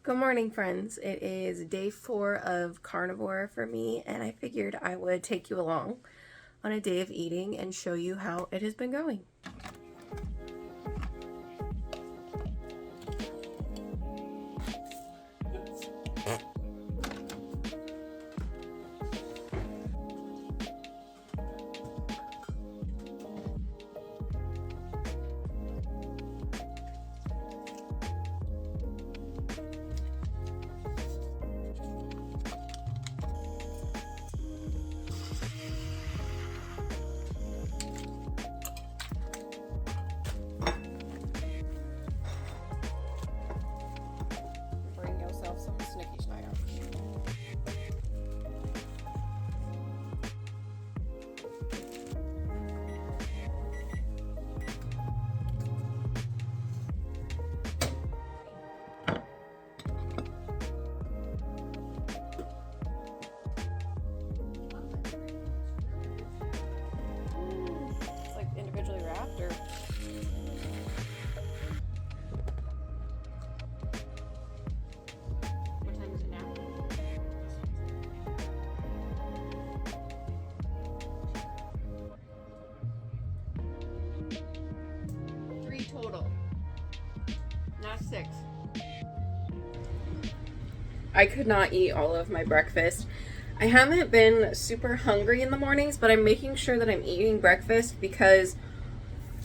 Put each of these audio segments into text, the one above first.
Good morning, friends. It is day 4 of carnivore for me, and I figured I would take you along on a day of eating and show you how it has been going. Bring yourself some Snicky Schneider. It's like individually wrapped, or what time is it now? Three total, not 6. I could not eat all of my breakfast. I haven't been super hungry in the mornings, but I'm making sure that I'm eating breakfast because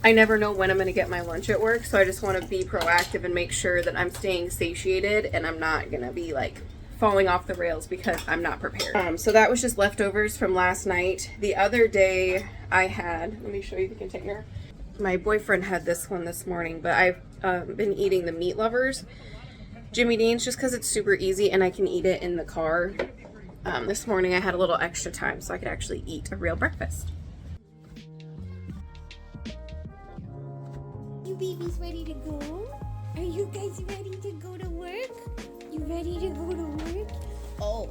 I never know when I'm going to get my lunch at work. So I just want to be proactive and make sure that I'm staying satiated and I'm not going to be like falling off the rails because I'm not prepared. So that was just leftovers from last night. The other day I had, let me show you the container. My boyfriend had this one this morning, but I've been eating the meat lovers Jimmy Dean's just because it's super easy and I can eat it in the car. This morning I had a little extra time so I could actually eat a real breakfast. You babies ready to go? Are you guys ready to go to work? You ready to go to work? Oh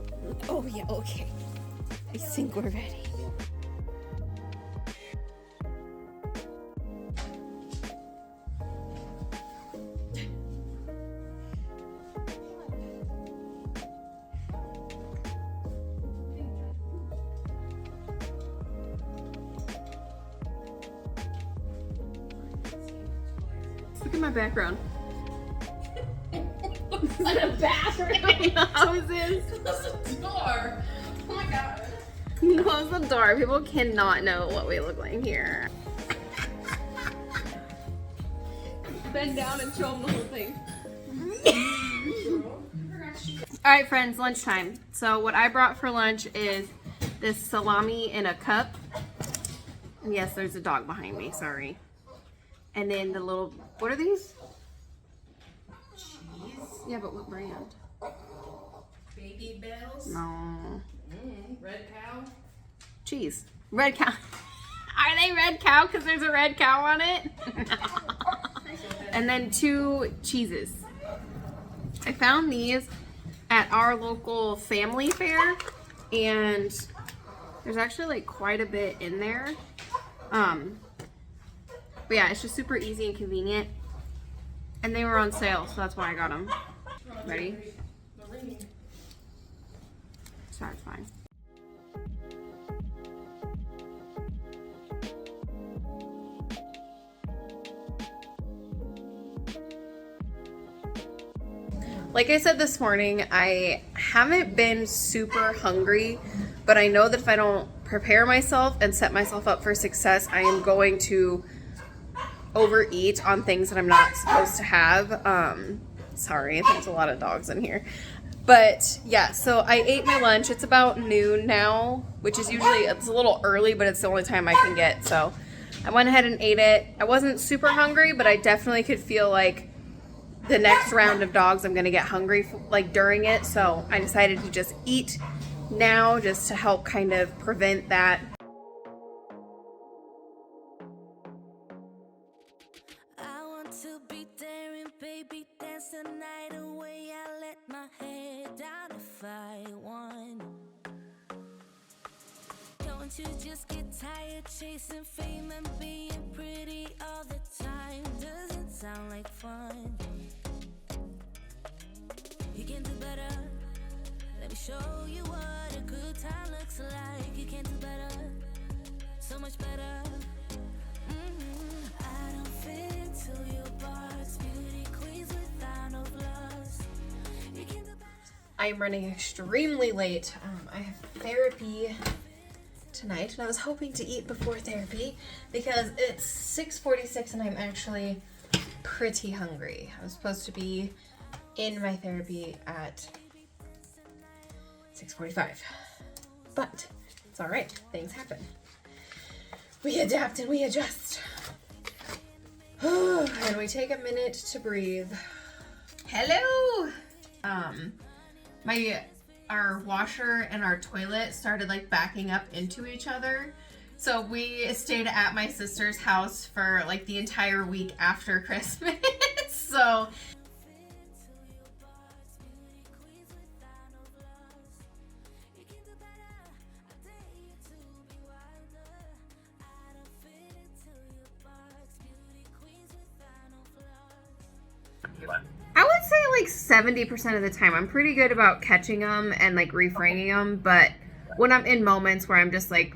yeah, okay. I think we're ready. Look at my background. It's in a bathroom. Close this. Close the door. Oh my god. Close the door. People cannot know what we look like here. Bend down and show them the whole thing. Alright friends, lunchtime. So what I brought for lunch is this salami in a cup. And yes, there's a dog behind me, sorry. And then the little, what are these? Cheese. Yeah, but what brand? Baby bells. No. Red cow. Cheese. Red cow. Are they red cow because there's a red cow on it? And then 2 cheeses. I found these at our local family fair and there's actually like quite a bit in there. But yeah, it's just super easy and convenient. And they were on sale, so that's why I got them. Ready? Sorry, it's fine. Like I said this morning, I haven't been super hungry, but I know that if I don't prepare myself and set myself up for success, I am going to overeat on things that I'm not supposed to have. Sorry, there's a lot of dogs in here. But yeah, so I ate my lunch. It's about noon now, which is usually, it's a little early, but it's the only time I can get. So I went ahead and ate it. I wasn't super hungry, but I definitely could feel like the next round of dogs I'm gonna get hungry like during it. So I decided to just eat now just to help kind of prevent that. I want to be there and baby dance the night away. I let my head down if I want. Don't you just get tired chasing fame and being pretty all the time? Doesn't sound like fun. You show you what a good time looks like. You can do better, so much better. I don't fit into your box. Beauty queens without no flaws. You can do better. I'm running extremely late. I have therapy tonight, and I was hoping to eat before therapy because it's 6:46 and I'm actually pretty hungry. I was supposed to be in my therapy at 6:45, but it's all right. Things happen. We adapt and we adjust. And we take a minute to breathe. Hello. Our washer and our toilet started like backing up into each other. So we stayed at my sister's house for like the entire week after Christmas. So I would say like 70% of the time I'm pretty good about catching them and like reframing them, but when I'm in moments where I'm just like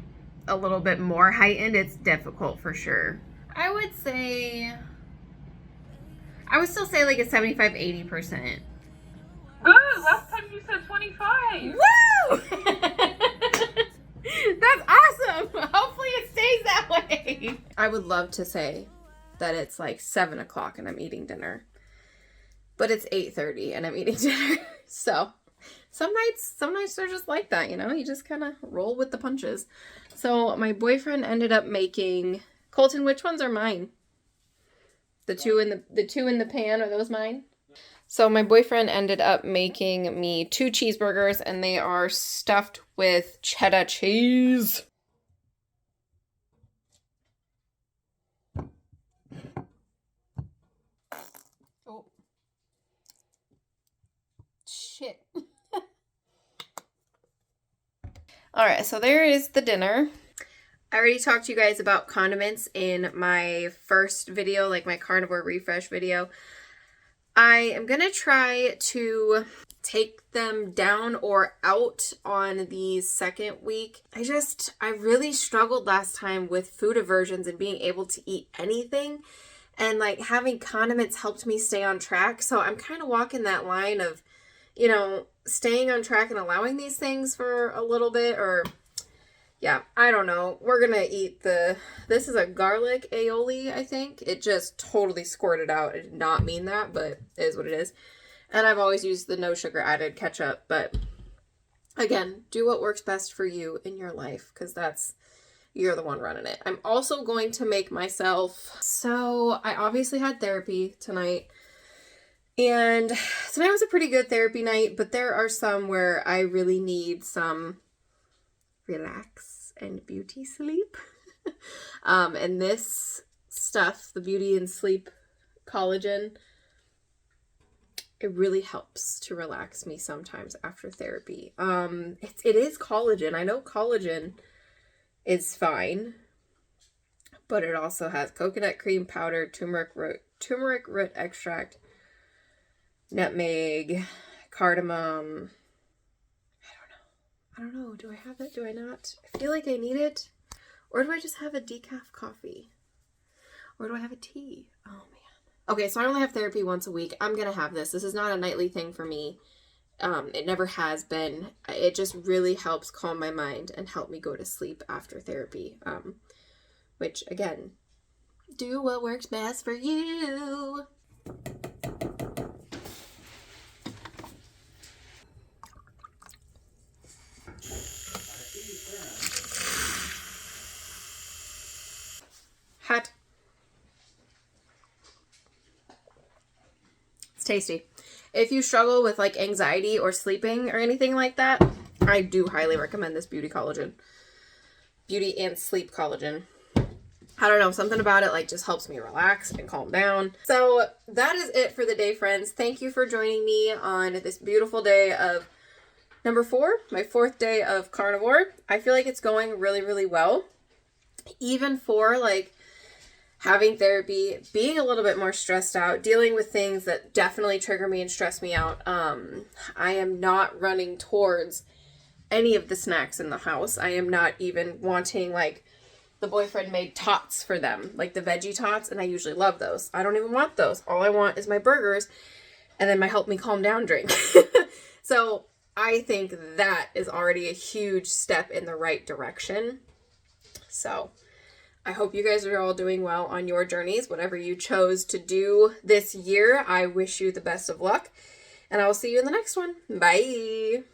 a little bit more heightened, it's difficult for sure. I would still say like a 75-80%. Good. Last time you said 25. Woo! That's awesome. Hopefully it stays that way. I would love to say that it's like 7 o'clock and I'm eating dinner. But it's 8:30 and I'm eating dinner. So some nights they're just like that, you know? You just kind of roll with the punches. So my boyfriend ended up making, Colton, which ones are mine? The two in the pan, are those mine? So my boyfriend ended up making me 2 cheeseburgers, and they are stuffed with cheddar cheese. Oh. Shit. Alright, so there is the dinner. I already talked to you guys about condiments in my first video, like my Carnivore Refresh video. I am going to try to take them down or out on the second week. I really struggled last time with food aversions and being able to eat anything. And like having condiments helped me stay on track. So I'm kind of walking that line of, you know, staying on track and allowing these things for a little bit, or yeah, I don't know. We're going to eat this is a garlic aioli, I think. It just totally squirted out. I did not mean that, but it is what it is. And I've always used the no sugar added ketchup, but again, do what works best for you in your life, because you're the one running it. I'm also going to make myself, so I obviously had therapy tonight, and tonight was a pretty good therapy night, but there are some where I really need some relax and beauty sleep. And this stuff, the Beauty and Sleep collagen, it really helps to relax me sometimes after therapy. It is collagen. I know collagen is fine, but it also has coconut cream powder, turmeric root extract, nutmeg, cardamom. I don't know. Do I have it? Do I not? I feel like I need it. Or do I just have a decaf coffee? Or do I have a tea? Oh, man. Okay, so I only have therapy once a week. I'm going to have this. This is not a nightly thing for me. It never has been. It just really helps calm my mind and help me go to sleep after therapy. Which, again, do what works best for you. Hot. It's tasty. If you struggle with like anxiety or sleeping or anything like that, I do highly recommend this Beauty and Sleep collagen. I don't know, something about it like just helps me relax and calm down. So that is it for the day, friends. Thank you for joining me on this beautiful day of number 4, my 4th day of carnivore. I feel like it's going really, really well. Even for like having therapy, being a little bit more stressed out, dealing with things that definitely trigger me and stress me out. I am not running towards any of the snacks in the house. I am not even wanting, like, the boyfriend made tots for them, like the veggie tots, and I usually love those. I don't even want those. All I want is my burgers and then my help me calm down drink. So I think that is already a huge step in the right direction. So I hope you guys are all doing well on your journeys, whatever you chose to do this year. I wish you the best of luck, and I will see you in the next one. Bye.